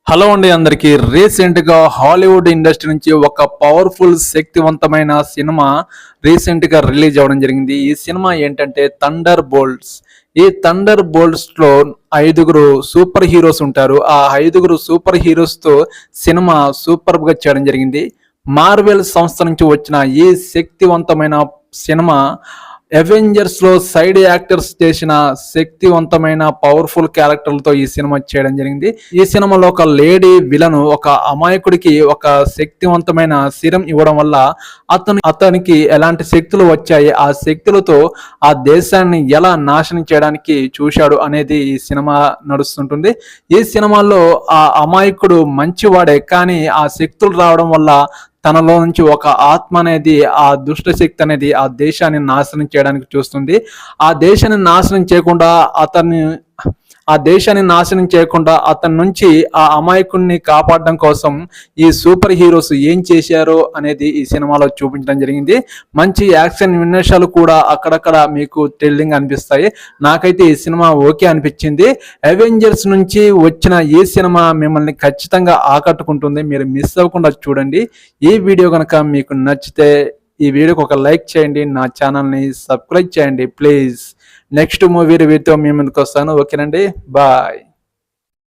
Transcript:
Hello అండి అందరికి. Recent గా హాలీవుడ్ ఇండస్ట్రీ నుంచి ఒక పవర్ఫుల్ శక్తివంతమైన సినిమా రీసెంట్ గా రిలీజ్ అవ్వడం జరిగింది. ఈ సినిమా ఏంటంటే థండర్ బోల్ట్స్. ఈ థండర్ బోల్ట్స్ లో 5 సూపర్ హీరోస్ ఉంటారు. ఆ 5 సూపర్ హీరోస్ తో సినిమా సూపర్ గా చేయడం జరిగింది. మార్వెల్ సంస్థ నుంచి వచ్చిన ఈ శక్తివంతమైన సినిమా అవెంజర్స్ లో సైడ్ యాక్టర్స్ చేసిన శక్తివంతమైన పవర్ఫుల్ క్యారెక్టర్లతో ఈ సినిమా చేయడం జరిగింది. ఈ సినిమాలో ఒక లేడీ విలను ఒక అమాయకుడికి ఒక శక్తివంతమైన సిరం ఇవ్వడం వల్ల అతనికి ఎలాంటి శక్తులు వచ్చాయి, ఆ శక్తులతో ఆ దేశాన్ని ఎలా నాశనం చేయడానికి చూశాడు అనేది ఈ సినిమా నడుస్తుంటుంది. ఈ సినిమాలో ఆ అమాయకుడు మంచివాడే, కానీ ఆ శక్తులు రావడం వల్ల తనలో నుంచి ఒక ఆత్మ అనేది, ఆ దుష్ట శక్తి అనేది ఆ దేశాన్ని నాశనం చేయడానికి చూస్తుంది. ఆ దేశాన్ని నాశనం చేయకుండా అతని నుంచి ఆ అమాయకుడిని కాపాడడం కోసం ఈ సూపర్ హీరోస్ ఏం చేశారో అనేది ఈ సినిమాలో చూపించడం జరిగింది. మంచి యాక్షన్ విన్యాసాలు కూడా అక్కడక్కడ మీకు థ్రిల్లింగ్ అనిపిస్తాయి. నాకైతే ఈ సినిమా ఓకే అనిపించింది. అవెంజర్స్ నుంచి వచ్చిన ఈ సినిమా మిమ్మల్ని ఖచ్చితంగా ఆకట్టుకుంటుంది. మీరు మిస్ అవ్వకుండా చూడండి. ఈ వీడియో కనుక మీకు నచ్చితే ఈ వీడియోకి ఒక లైక్ చేయండి, నా ఛానల్ని సబ్స్క్రైబ్ చేయండి ప్లీజ్. నెక్స్ట్ మూవీ రివ్యూతో మీ ముందుకు వస్తాను. ఓకేనండి, బాయ్.